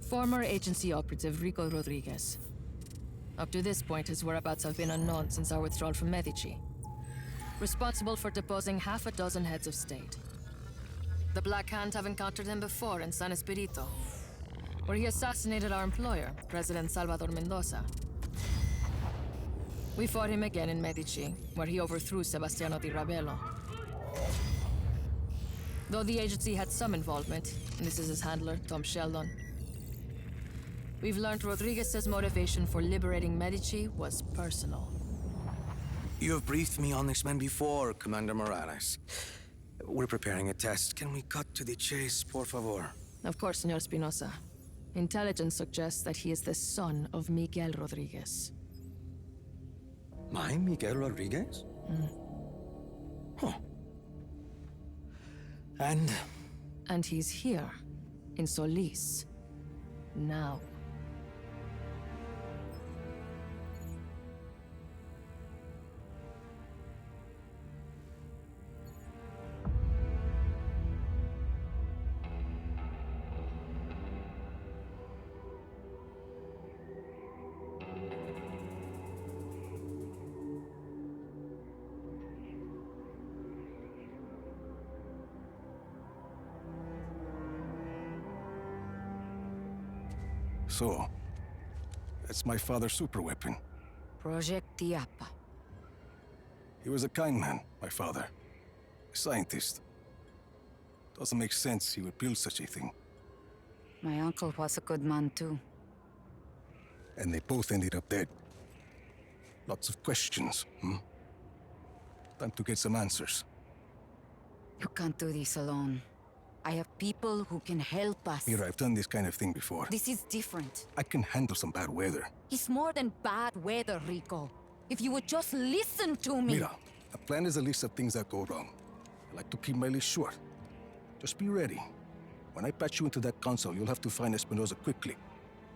Former agency operative Rico Rodriguez. Up to this point, his whereabouts have been unknown since our withdrawal from Medici. Responsible for deposing half a dozen heads of state. The Black Hand have encountered him before in San Espirito, where he assassinated our employer, President Salvador Mendoza. We fought him again in Medici, where he overthrew Sebastiano di Rabello. Though the agency had some involvement, and this is his handler, Tom Sheldon, we've learned Rodriguez's motivation for liberating Medici was personal. You have briefed me on this man before, Commander Morales. We're preparing a test. Can we cut to the chase, por favor? Of course, Senor Espinosa. Intelligence suggests that he is the son of Miguel Rodriguez. My Miguel Rodriguez? Huh. And he's here, in Solis, now. So, that's my father's superweapon. Project Illapa. He was a kind man, my father. A scientist. Doesn't make sense he would build such a thing. My uncle was a good man too. And they both ended up dead. Lots of questions, Time to get some answers. You can't do this alone. I have people who can help us. Mira, I've done this kind of thing before. This is different. I can handle some bad weather. It's more than bad weather, Rico. If you would just listen to me. Mira, a plan is a list of things that go wrong. I like to keep my list short. Just be ready. When I patch you into that console, you'll have to find Espinosa quickly.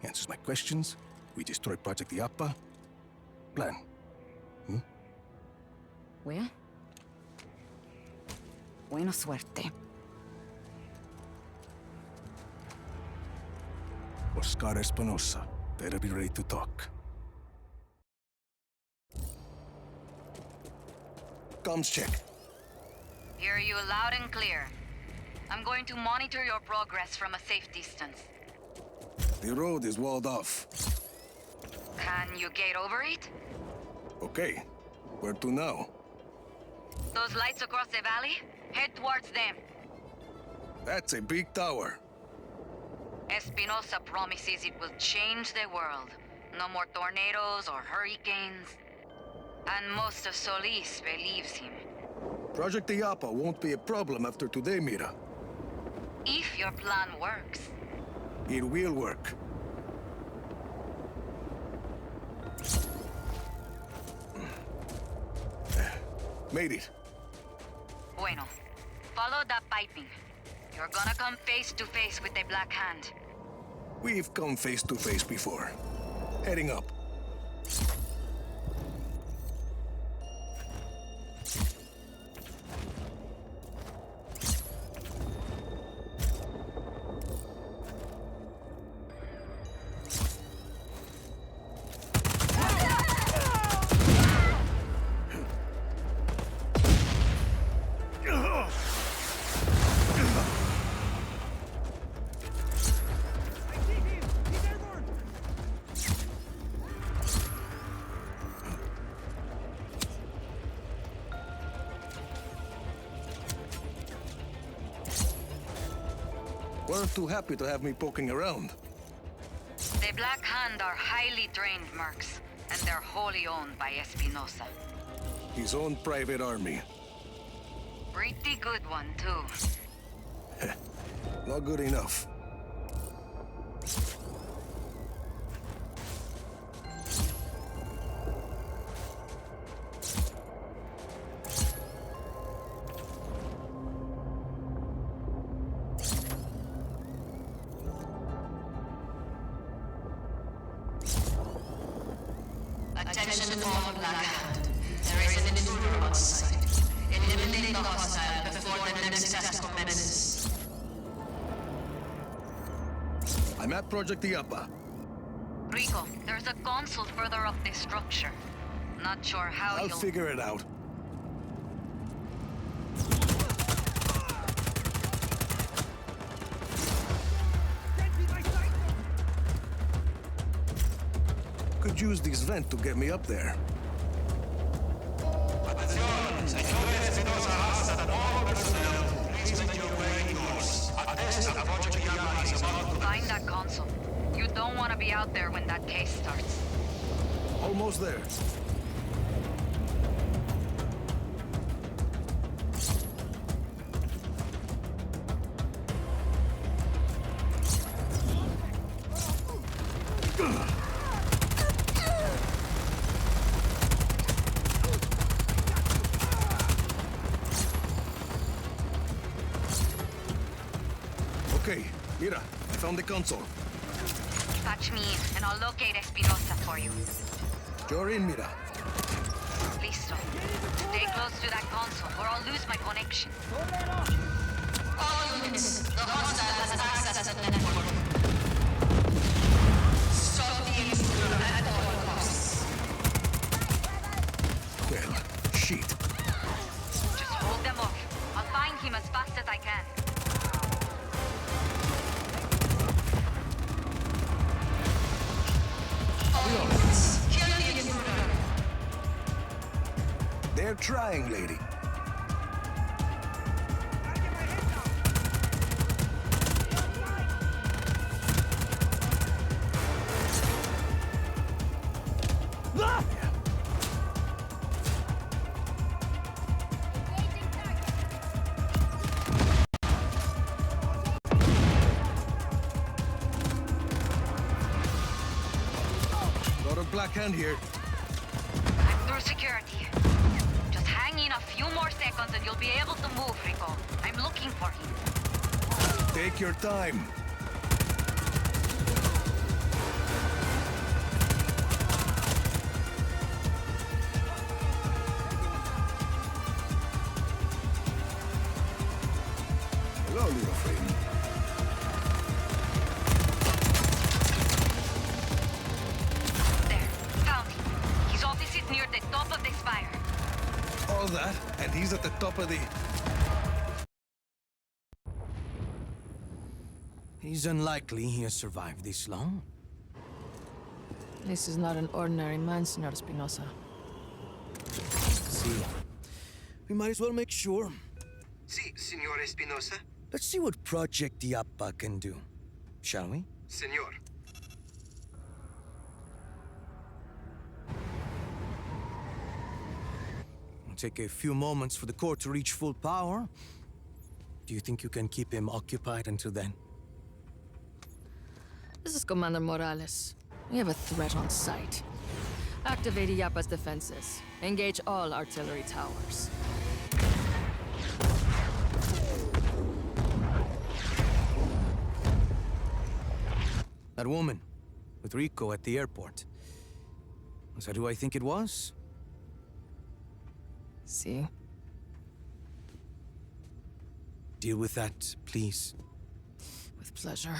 He answers my questions, we destroy Project Illapa. Plan. Where? Buena suerte. Oscar Espinosa, better be ready to talk. Comms check. Hear you loud and clear. I'm going to monitor your progress from a safe distance. The road is walled off. Can you get over it? Okay. Where to now? Those lights across the valley? Head towards them. That's a big tower. Espinosa promises it will change the world. No more tornadoes or hurricanes. And most of Solis believes him. Project Illapa won't be a problem after today, Mira. If your plan works. It will work. Made it. Bueno. Follow that piping. You're gonna come face to face with the Black Hand. We've come face to face before. Heading up. Weren't too happy to have me poking around. The Black Hand are highly trained mercs, and they're wholly owned by Espinosa. His own private army. Pretty good one, too. Not good enough. Attention all Black Hand. There is an intruder on site. Eliminate the hostile before the next test commences. I'm at Project Illapa. Rico, there's a console further up this structure. Not sure how I'll you'll... figure it out. Could use this vent to get me up there. Find that console. You don't want to be out there when that case starts. Almost there. Okay, Mira, I found the console. Patch me in, and I'll locate Espinosa for you. You're in, Mira. Please stop. Stay close to that console, or I'll lose my connection. All units, the hostile has access to the network. Stop the intruder at all costs. Well, shit. Just hold them off. I'll find him as fast as I can. All units, kill the intruder. They're trying, lady. Got a black hand here. I'm through security. Just hang in a few more seconds and you'll be able to move, Rico. I'm looking for him. Take your time. Hello, little friend. There, found him. His office is near the top of this spire. All that, and he's at the top of the... He's unlikely he has survived this long. This is not an ordinary man, Senor Espinosa. See, we might as well make sure. Sí, Señor Espinosa. Let's see what Project Illapa can do, shall we? Señor. It'll take a few moments for the core to reach full power. Do you think you can keep him occupied until then? This is Commander Morales. We have a threat on sight. Activate Illapa's defenses. Engage all artillery towers. That woman with Rico at the airport. Was that who I think it was? See? Deal with that, please. With pleasure.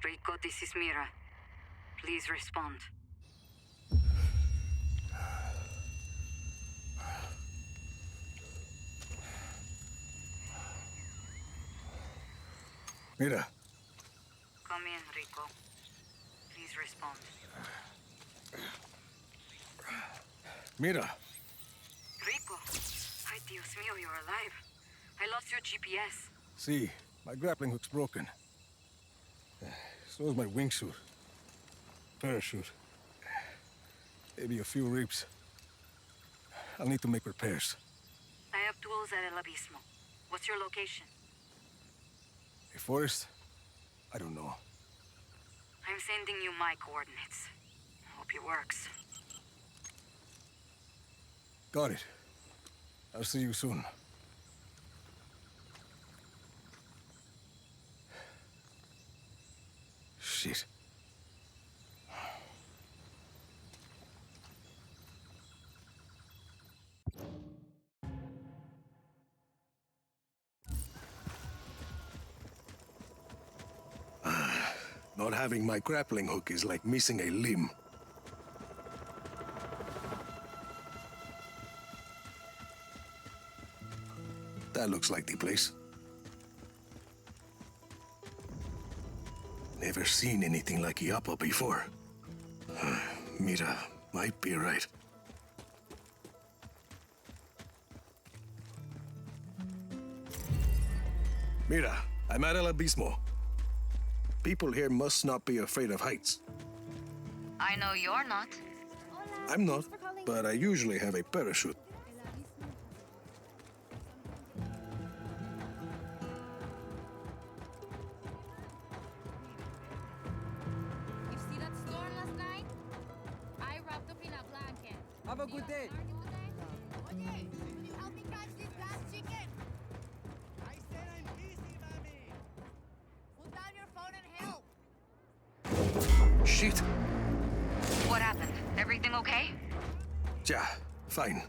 Rico, this is Mira. Please respond. Mira, Come in, Rico. Please respond. Mira. Rico! Ay, Dios mío, you're alive. I lost your GPS. See, my grappling hook's broken. So is my wingsuit. Parachute. Maybe a few ribs. I'll need to make repairs. I have tools at El Abismo. What's your location? A forest? I don't know. I'm sending you my coordinates. Hope it works. Got it. I'll see you soon. Shit. Not having my grappling hook is like missing a limb. That looks like the place. Never seen anything like Illapa before. Mira might be right. Mira, I'm at El Abismo. People here must not be afraid of heights. I know you're not. I'm not, but I usually have a parachute. You see that storm last night? I wrapped up in a blanket. Have a good day. Oye, can you help me catch this last chicken? I said I'm busy, mommy. Put down your phone and help. Shit! What happened? Everything okay? Yeah, fine.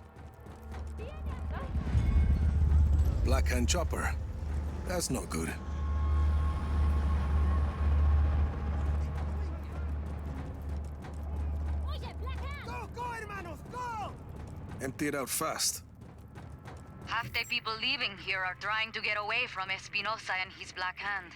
Black Hand Chopper. That's no good. Oye, Black Hand! Go, hermanos, go! Empty it out fast. Half the people leaving here are trying to get away from Espinosa and his Black Hand.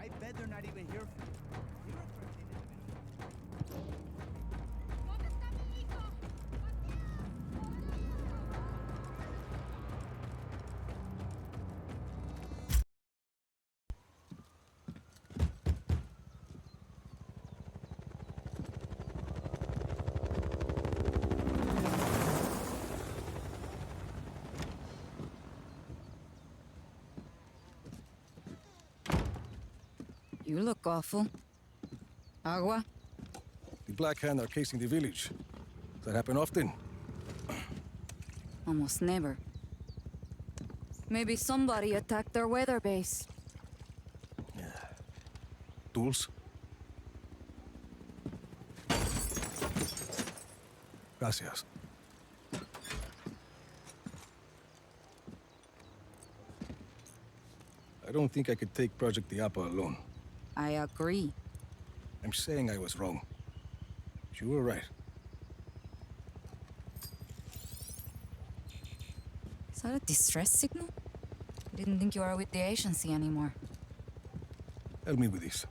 I bet they're not even here for you. ¿Dónde está mi hijo? You look awful. Agua? The Black Hand are casing the village. Does that happen often? Almost never. Maybe somebody attacked their weather base. Tools? Gracias. I don't think I could take Project Illapa alone. I agree. I'm saying I was wrong. You were right. Is that a distress signal? I didn't think you were with the agency anymore. Help me with this.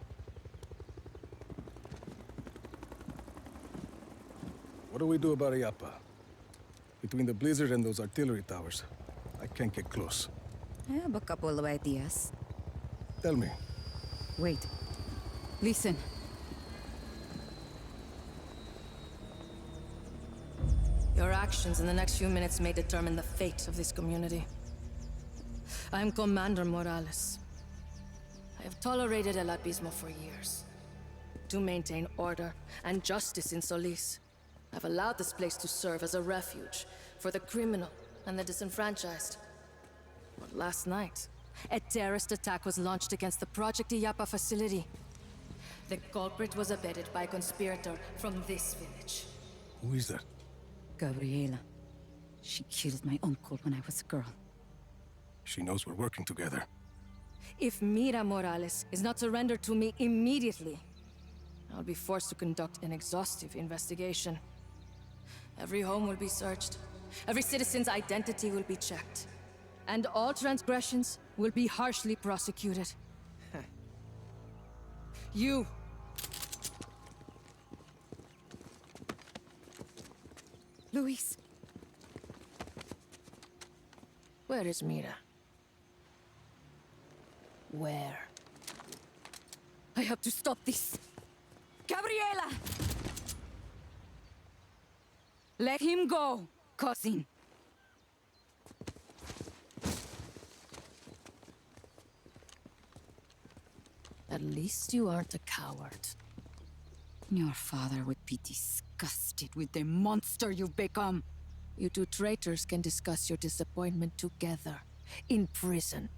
What do we do about Illapa? Between the blizzard and those artillery towers, I can't get close. I have a couple of ideas. Tell me. Wait. Listen. Your actions in the next few minutes may determine the fate of this community. I am Commander Morales. I have tolerated El Abismo for years. To maintain order and justice in Solis, I've allowed this place to serve as a refuge for the criminal and the disenfranchised. But last night, a terrorist attack was launched against the Project Illapa facility. The culprit was abetted by a conspirator from this village. Who is that? Gabriela. She killed my uncle when I was a girl. She knows we're working together. If Mira Morales is not surrendered to me immediately, I'll be forced to conduct an exhaustive investigation. Every home will be searched. Every citizen's identity will be checked. And all transgressions will be harshly prosecuted. You! Luis, Where is Mira? Where? I have to stop this. Gabriela! Let him go, cousin. At least you aren't a coward. Your father would be disgusted with the monster you've become. You two traitors can discuss your disappointment together. In prison.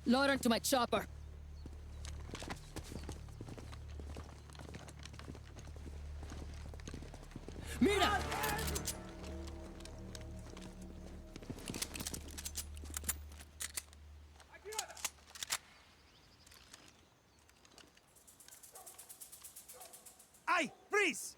Load onto my chopper. Mira! Ay, freeze!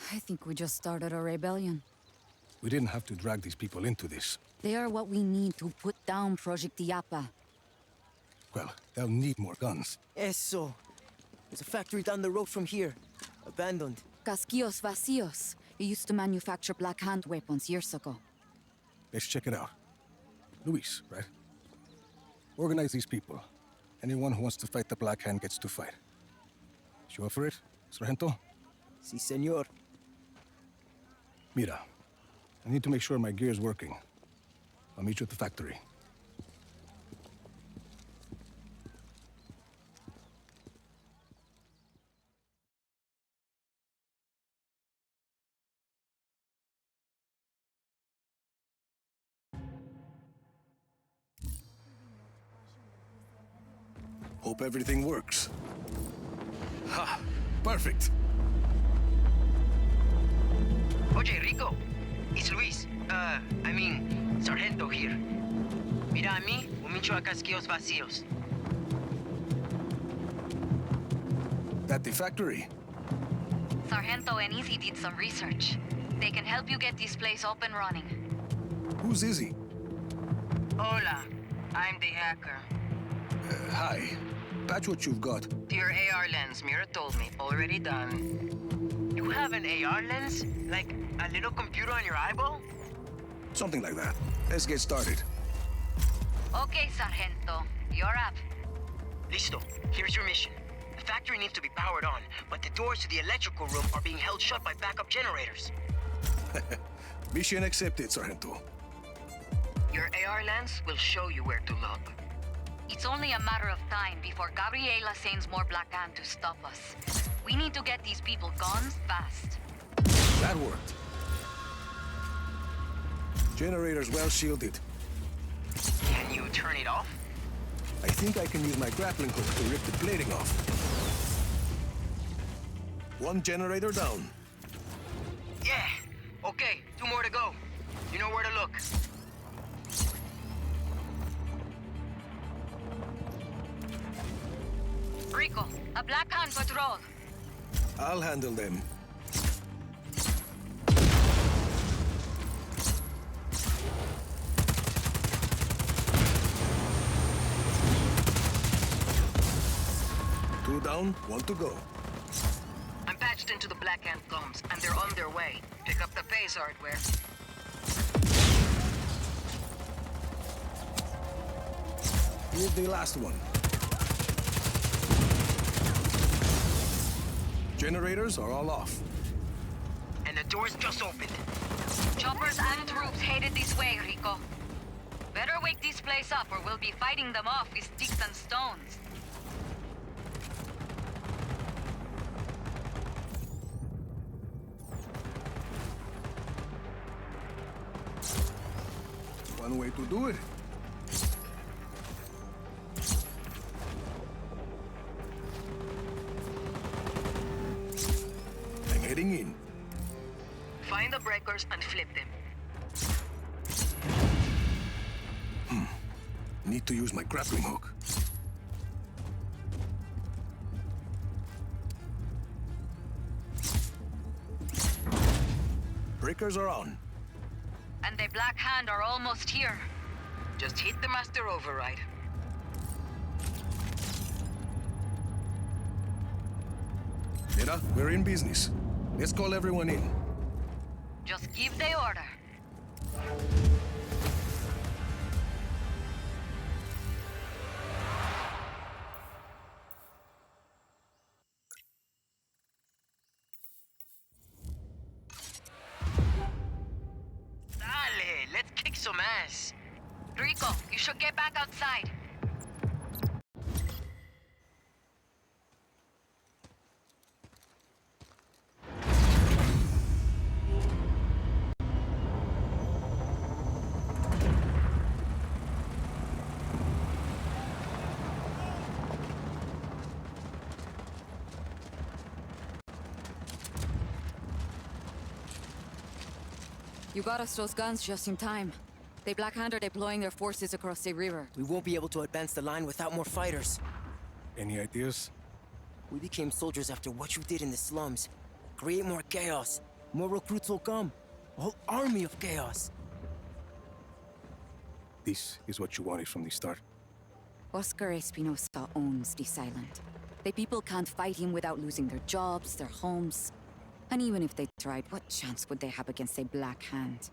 I think we just started a rebellion. We didn't have to drag these people into this. They are what we need to put down Project Illapa. Well, they'll need more guns. Eso. There's a factory down the road from here. Abandoned. Casquillos Vacíos. It used to manufacture black hand weapons years ago. Let's check it out. Luis, right? Organize these people. Anyone who wants to fight the Black Hand gets to fight. You up for it, Sargento? Si, senor. Mira, I need to make sure my gear's working. I'll meet you at the factory. Hope everything works. Ha! Perfect! Oye, Rico. It's Luis. Sargento here. Mira a mí, un mincho a casquillos vacíos. At the factory. Sargento and Izzy did some research. They can help you get this place up and running. Who's Izzy? Hola. I'm the hacker. Hi. Patch what you've got. Your AR lens, Mira told me. Already done. You have an AR lens? Like a little computer on your eyeball? Something like that. Let's get started. Okay, Sargento. You're up. Listo. Here's your mission. The factory needs to be powered on, but the doors to the electrical room are being held shut by backup generators. Mission accepted, Sargento. Your AR lens will show you where to look. It's only a matter of time before Gabriela sends more Black Hand to stop us. We need to get these people gone fast. That worked. Generator's well shielded. Can you turn it off? I think I can use my grappling hook to rip the plating off. One generator down. Yeah. Okay, 2 more to go. You know where to look. Rico, a Black Hand patrol. I'll handle them. Two down, one to go. Black Hand comes, and they're on their way. Pick up the pace, hardware. Here's the last one. Generators are all off. And the doors just opened. Choppers and troops headed this way, Rico. Better wake this place up or we'll be fighting them off with sticks and stones. One way to do it. I'm heading in. Find the breakers and flip them. Need to use my grappling hook. Breakers are on. And the Black Hand are almost here. Just hit the master override. Mira, we're in business. Let's call everyone in. Just give the order. Dale, let's kick some ass. Rico, you should get back outside. You got us those guns just in time. The Black Hand are deploying their forces across the river. We won't be able to advance the line without more fighters. Any ideas? We became soldiers after what you did in the slums. Create more chaos. More recruits will come. A whole army of chaos. This is what you wanted from the start. Oscar Espinosa owns this island. The people can't fight him without losing their jobs, their homes. And even if they tried, what chance would they have against a Black Hand?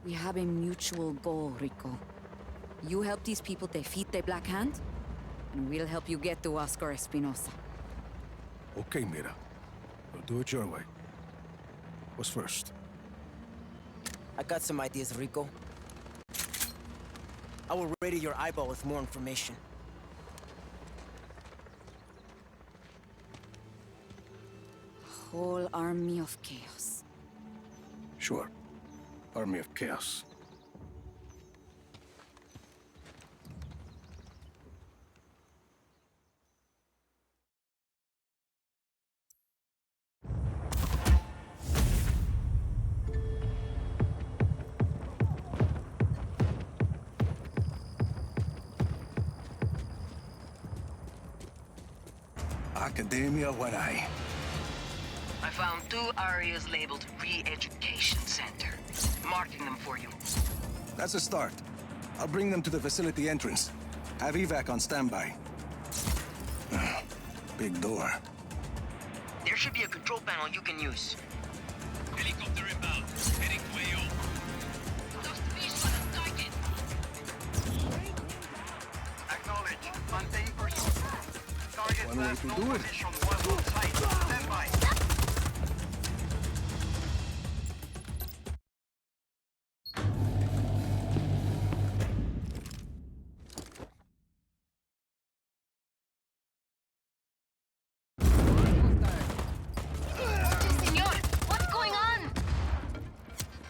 We have a mutual goal, Rico. You help these people defeat the Black Hand, and we'll help you get to Oscar Espinosa. Okay, Mira. We'll do it your way. What's first? I got some ideas, Rico. I will radio your eyeball with more information. A whole army of chaos. Sure. Army of Chaos. Academia Wanai. I found 2 areas labeled Re-Education Center. Marking them for you. That's a start. I'll bring them to the facility entrance. Have evac on standby. Big door. There should be a control panel you can use. Helicopter inbound. Heading to AO. Those fish on the target. Acknowledge. Maintain pursuit. Target One way last to known do it. position was on site. Stand by. Senor, what's going on?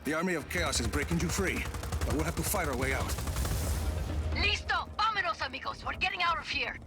The Army of Chaos is breaking you free, but we'll have to fight our way out. Listo! Vámonos, amigos! We're getting out of here!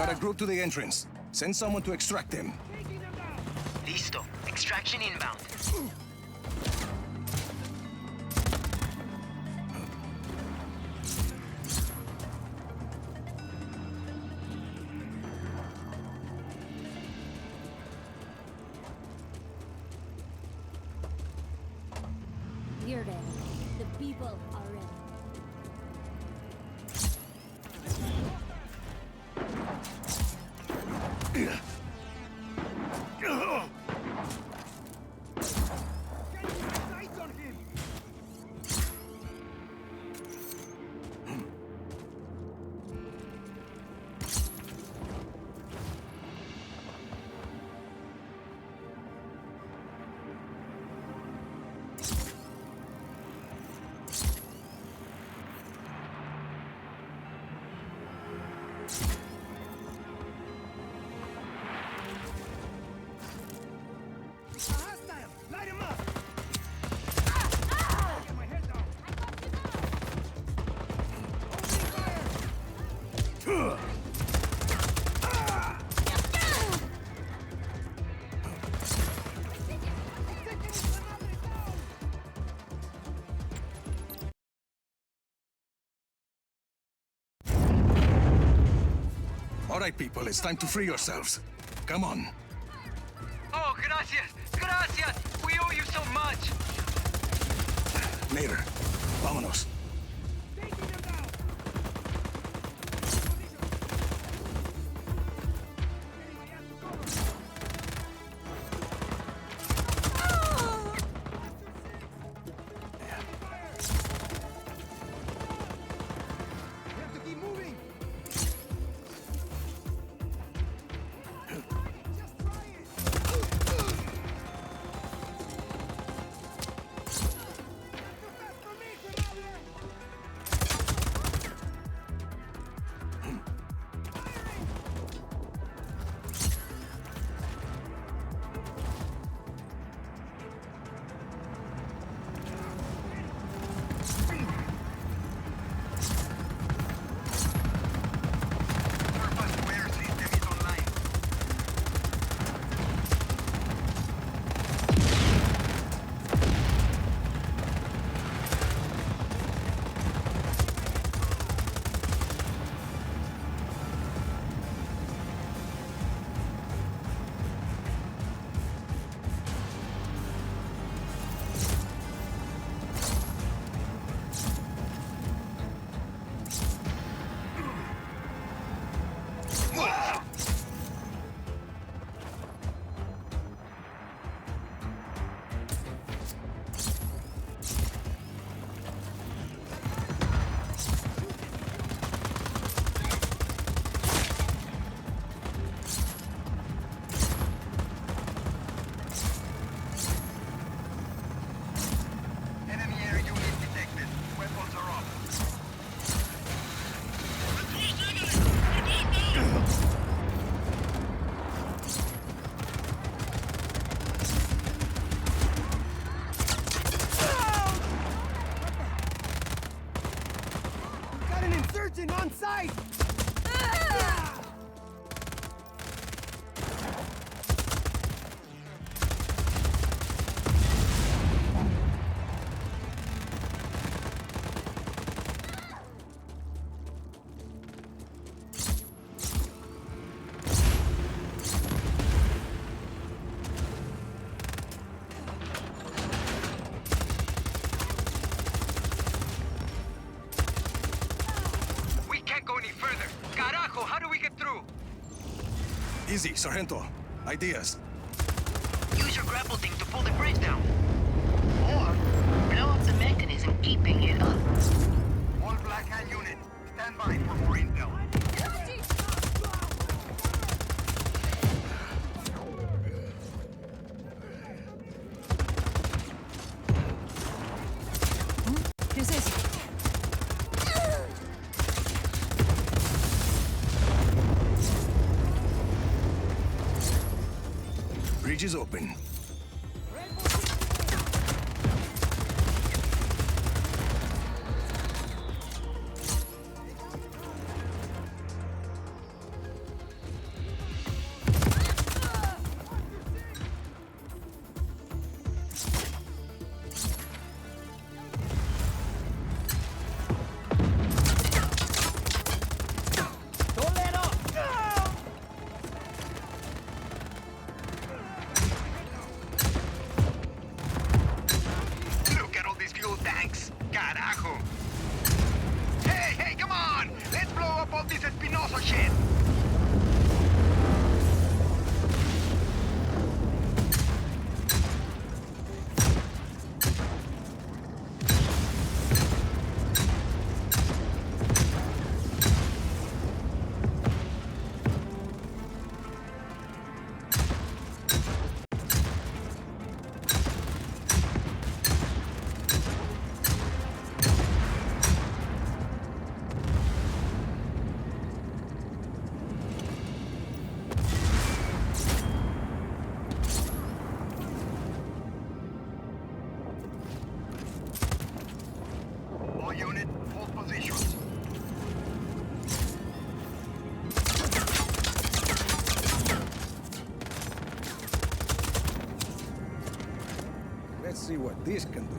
got a group to the entrance. Send someone to extract them. Listo. Extraction inbound. We're ready. The people are ready. Sights on him! A hostile! Light him up! Get my head down! Opening fire! All right, people, it's time to free yourselves. Come on. Oh, gracias. Gracias. We owe you so much. Later. Vámonos. Taking them down! Getting my ass to cover! We have to keep moving! Just try it! For me, Grenadier! Surface wear system is online. Enemy air unit detected. Weapons are up. Got an insurgent on site! We can't go any further. Carajo, how do we get through? Easy, Sargento. Ideas. Use your grapple thing to pull the bridge down. Or blow up the mechanism keeping it up. All Black Hand unit, stand by for more intel. ¿Qué es eso? Bridge is open. shit! All unit, hold positions. Let's see what this can do.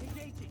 Engaging.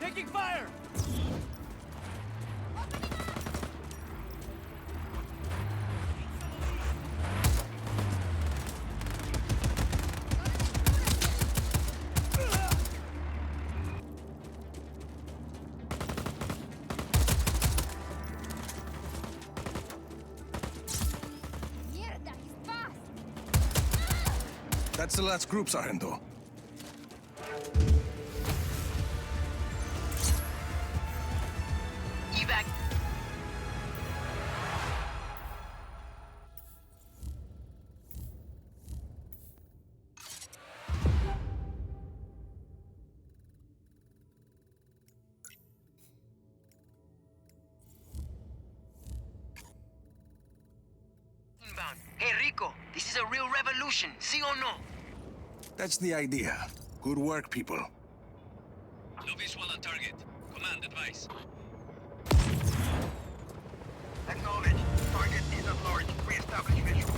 Taking fire! Mierda, he's fast! That's the last group, Sargento. Evac. Inbound. Hey, Rico, this is a real revolution, see or no? That's the idea. Good work, people. No visual on target. Command advice. Acknowledged. Target is at large. Re-establish visual.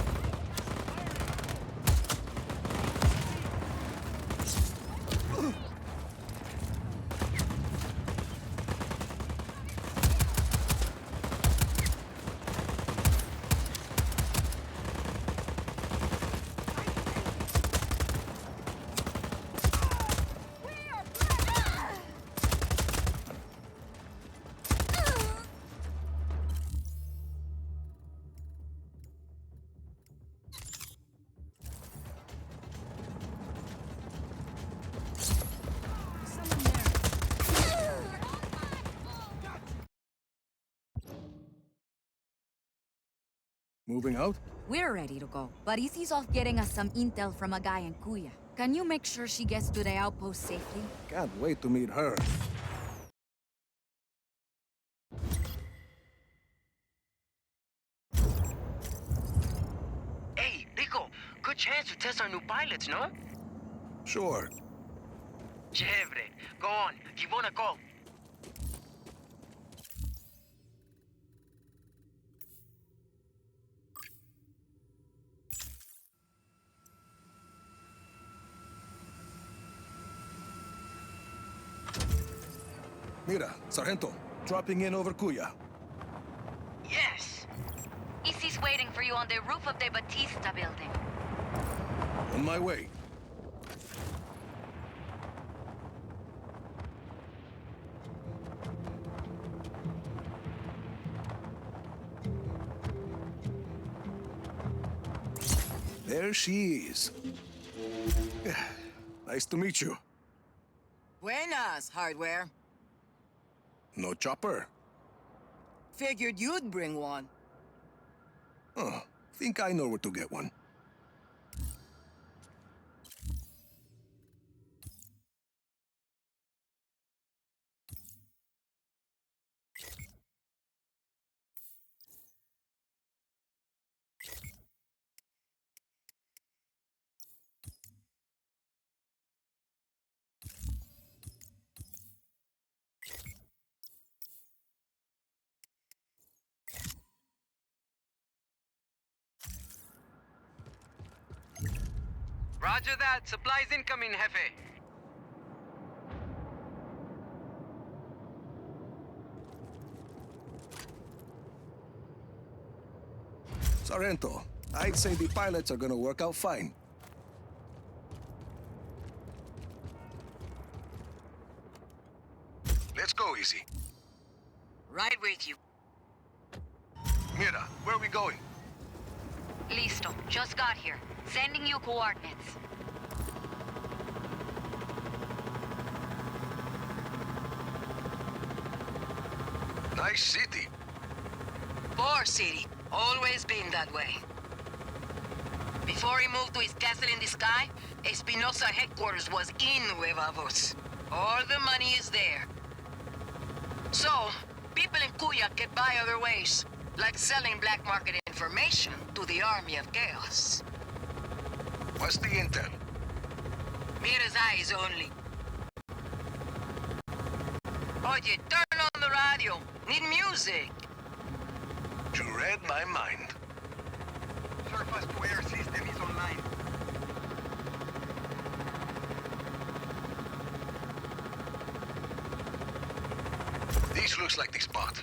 Moving out? We're ready to go, but Izzy's off getting us some intel from a guy in Kuya. Can you make sure she gets to the outpost safely? Can't wait to meet her. Hey, Rico, good good chance to test our new pilots, no? Sure. Chévere. Go on. Give one a call. Mira, Sargento, dropping in over Cuya. Yes. Isis waiting for you on the roof of the Batista building. On my way. There she is. Nice to meet you. Buenas, hardware. No chopper? Figured you'd bring one. Oh, think I know where to get one. Roger that. Supplies incoming, Jefe. Sargento, I'd say the pilots are gonna work out fine. Let's go, Easy. Right with you. Mira, where are we going? Listo. Just got here. Sending you coordinates. Nice city. Poor city. Always been that way. Before he moved to his castle in the sky, Espinosa headquarters was in Nueva Voz. All the money is there. So, people in Cuya get by other ways, like selling black market information to the army of chaos. What's the intel? Mira's eyes only. Oye, turn on the radio. Need music. You read my mind. Surface-to-air system is online. This looks like the spot.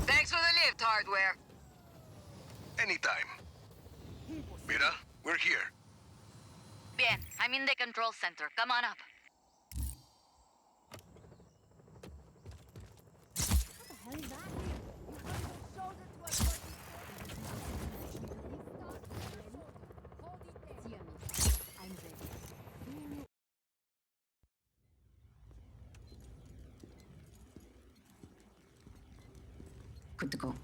Thanks for the lift, hardware. Anytime. Mira, we're here. Bien. I'm in the control center. Come on up. Good to go.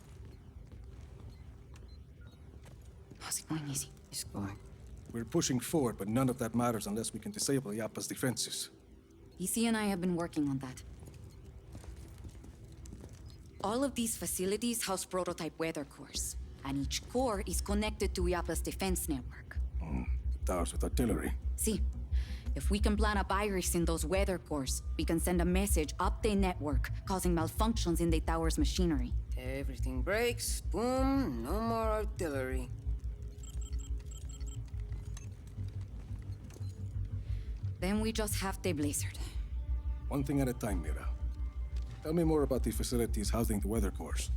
How's it going, Easy? It's going. We're pushing forward, but none of that matters unless we can disable Illapa's defenses. Easy and I have been working on that. All of these facilities house prototype weather cores, and each core is connected to Illapa's defense network. Towers with artillery. See, if we can plant a virus in those weather cores, we can send a message up the network, causing malfunctions in the tower's machinery. Everything breaks, boom, no more artillery. Then we just have the blizzard. One thing at a time, Mira. Tell me more about the facilities housing the weather cores.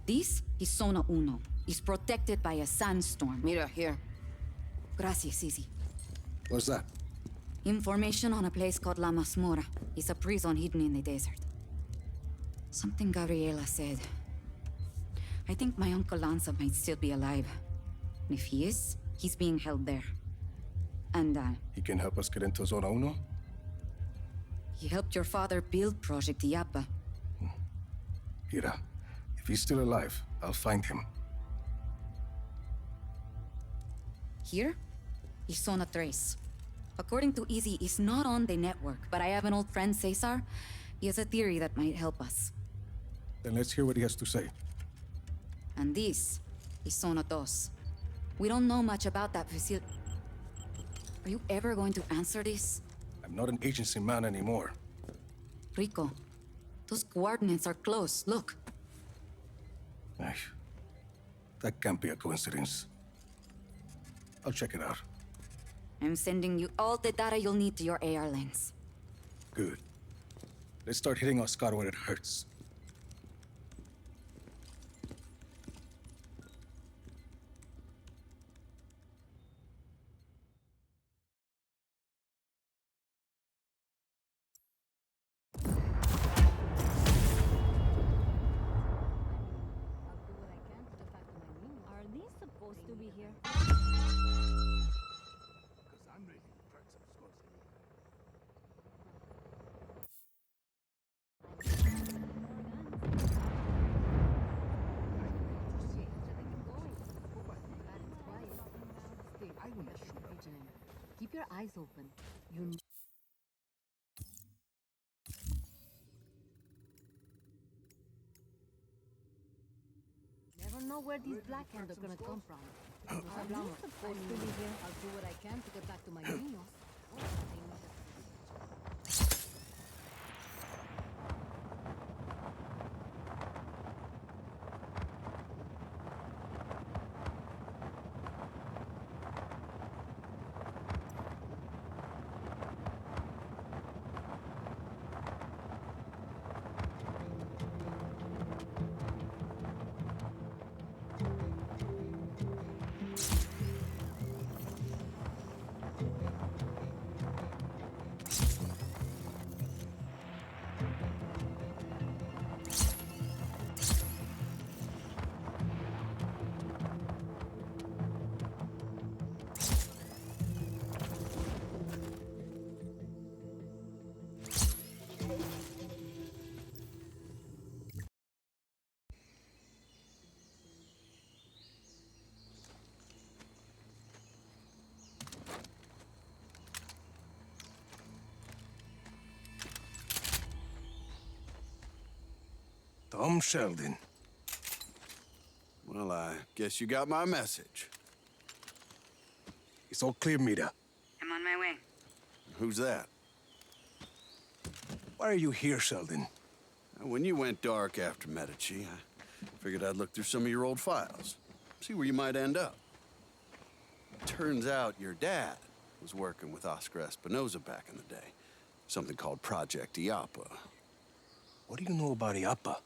This is Zona Uno. It's protected by a sandstorm. Mira, here. Gracias, Easy. What's that? Information on a place called La Masmorra. It's a prison hidden in the desert. Something Gabriela said. I think my Uncle Lanza might still be alive. And if he is, he's being held there. And, He can help us get into Zona Uno? he helped your father build Project Illapa. Mira, if he's still alive, I'll find him. Here is Zona Tres. According to Izzy, he's not on the network, but I have an old friend, Cesar. He has a theory that might help us. Then let's hear what he has to say. And this is Zona 2. We don't know much about that facility. Are you ever going to answer this? I'm not an agency man anymore. Rico, those coordinates are close. Look. Ay, that can't be a coincidence. I'll check it out. I'm sending you all the data you'll need to your AR lens. Good. Let's start hitting Oscar where it hurts. Are these supposed to be here? Keep your eyes open. You never know where these black hands are gonna come from. Are you supposed to be here? I'll do what I can to get back to my niños. Tom Sheldon. Well, I guess you got my message. It's all clear, Mira. I'm on my way. Who's that? Why are you here, Sheldon? When you went dark after Medici, I figured I'd look through some of your old files. See where you might end up. Turns out your dad was working with Oscar Espinosa back in the day. Something called Project Illapa. What do you know about Illapa?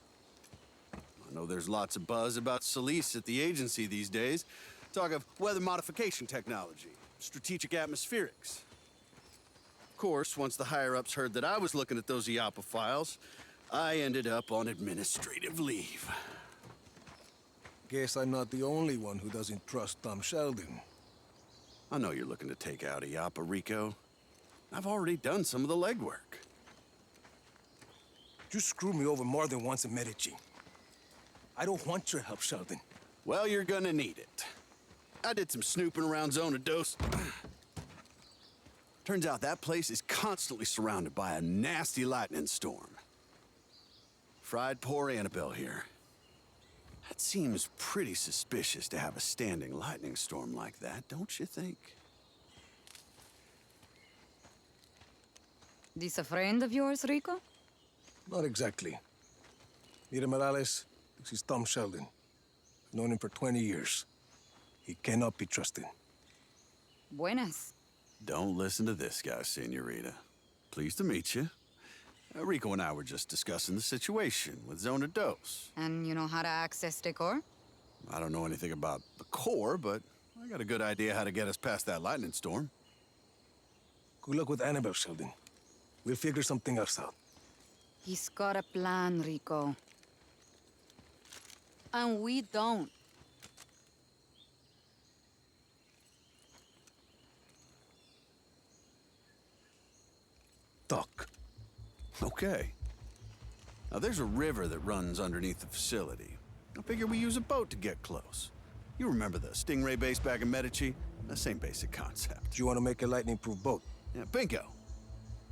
I know there's lots of buzz about Solis at the agency these days. Talk of weather modification technology, strategic atmospherics. Of course, once the higher-ups heard that I was looking at those Illapa files, I ended up on administrative leave. Guess I'm not the only one who doesn't trust Tom Sheldon. I know you're looking to take out Illapa, Rico. I've already done some of the legwork. You screwed me over more than once in Medici. I don't want your help, Sheldon. Well, you're gonna need it. I did some snooping around Zona 2. Turns out that place is constantly surrounded by a nasty lightning storm. Fried poor Annabelle here. That seems pretty suspicious to have a standing lightning storm like that, don't you think? This a friend of yours, Rico? Not exactly. Mira Morales, this is Tom Sheldon. I've known him for 20 years. He cannot be trusted. Buenas. Don't listen to this guy, Senorita. Pleased to meet you. Rico and I were just discussing the situation with Zona 2. And you know how to access the core? I don't know anything about the core, but I got a good idea how to get us past that lightning storm. Good luck with Annabelle, Sheldon. We'll figure something else out. He's got a plan, Rico. And we don't. Talk. Okay. Now, there's a river that runs underneath the facility. I figure we use a boat to get close. You remember the Stingray base back in Medici? The same basic concept. Do you want to make a lightning-proof boat? Yeah, bingo.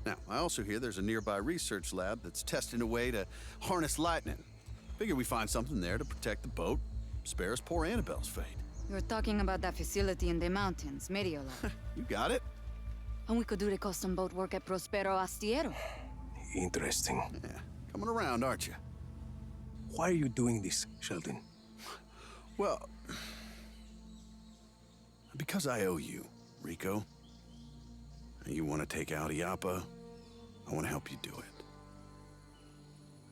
Now, I also hear there's a nearby research lab that's testing a way to harness lightning. Figure we find something there to protect the boat, spare us poor Annabelle's fate. You're talking about that facility in the mountains, Mediolab. You got it? And we could do the custom boat work at Prospero Astiero. Interesting. Yeah, coming around, aren't you? Why are you doing this, Sheldon? Well, because I owe you, Rico. You want to take out Illapa, I want to help you do it.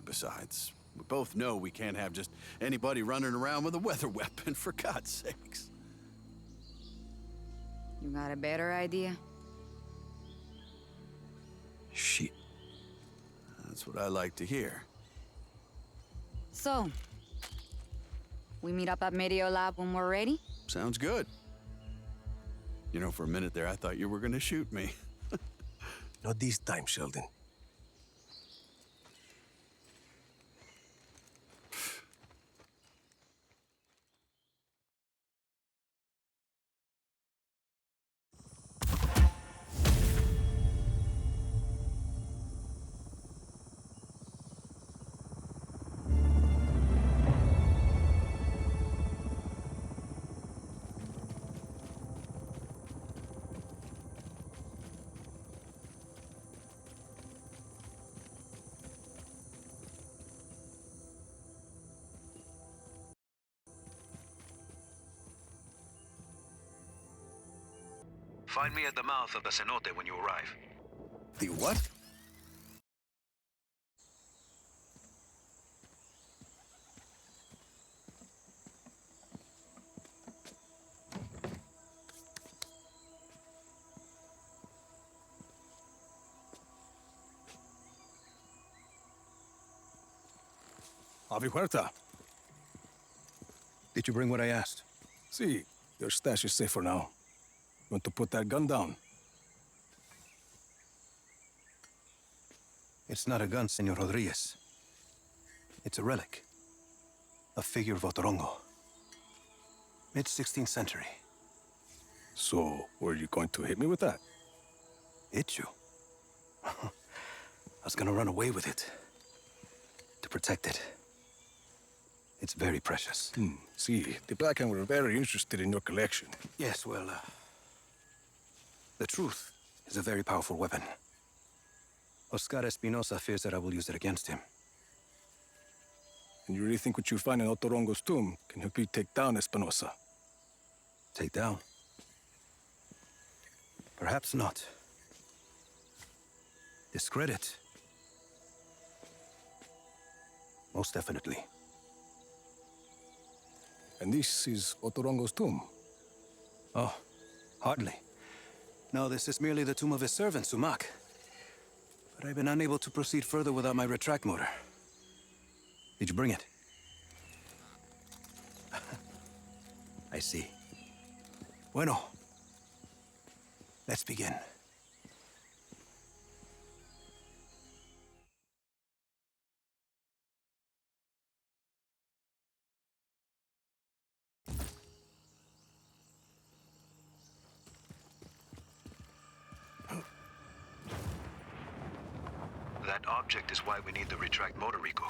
Besides, we both know we can't have just anybody running around with a weather weapon, for God's sakes. You got a better idea? Shit. That's what I like to hear. So, we meet up at Mediolab when we're ready? Sounds good. You know, for a minute there, I thought you were gonna shoot me. Not this time, Sheldon. Find me at the mouth of the cenote when you arrive. The what? Avi Huerta. Did you bring what I asked? See, your stash is safe for now. You want to put that gun down? It's not a gun, Senor Rodriguez. It's a relic. A figure of Otorongo. Mid-16th century. So, were you going to hit me with that? Hit you? I was gonna run away with it. To protect it. It's very precious. See, the Black Hand were very interested in your collection. Yes, well, the truth is a very powerful weapon. Oscar Espinosa fears that I will use it against him. And you really think what you find in Otorongo's tomb can help you take down Espinosa? Take down? Perhaps not. Discredit? Most definitely. And this is Otorongo's tomb? Oh, hardly. No, this is merely the tomb of his servant, Sumac. But I've been unable to proceed further without my retract motor. Did you bring it? I see. Bueno. Let's begin. That object is why we need the retract motor, Rico.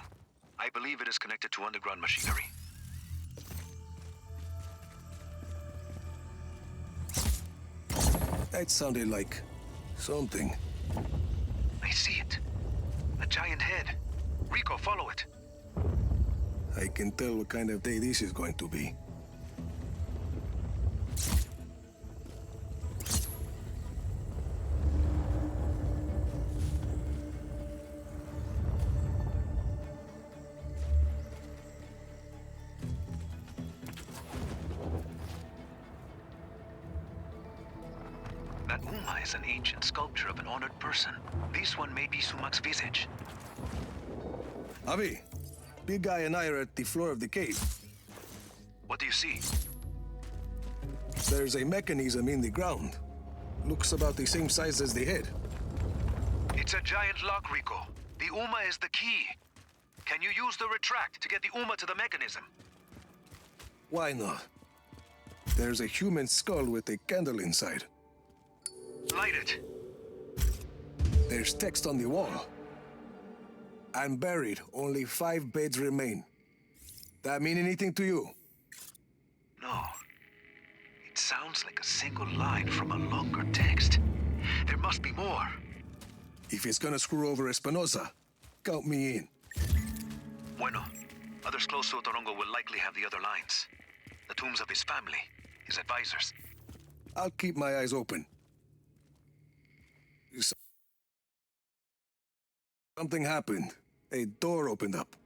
I believe it is connected to underground machinery. That sounded like something. I see it. A giant head. Rico, follow it. I can tell what kind of day this is going to be. That Uma is an ancient sculpture of an honored person. This one may be Sumac's visage. Avi, big guy and I are at the floor of the cave. What do you see? There's a mechanism in the ground. Looks about the same size as the head. It's a giant lock, Rico. The Uma is the key. Can you use the retract to get the Uma to the mechanism? Why not? There's a human skull with a candle inside. Light it. There's text on the wall. I'm buried. Only 5 beds remain. That mean anything to you? No. It sounds like a single line from a longer text. There must be more. If it's gonna screw over Espinosa, count me in. Bueno. Others close to Otorongo will likely have the other lines. The tombs of his family, his advisors. I'll keep my eyes open. Something happened. A door opened up.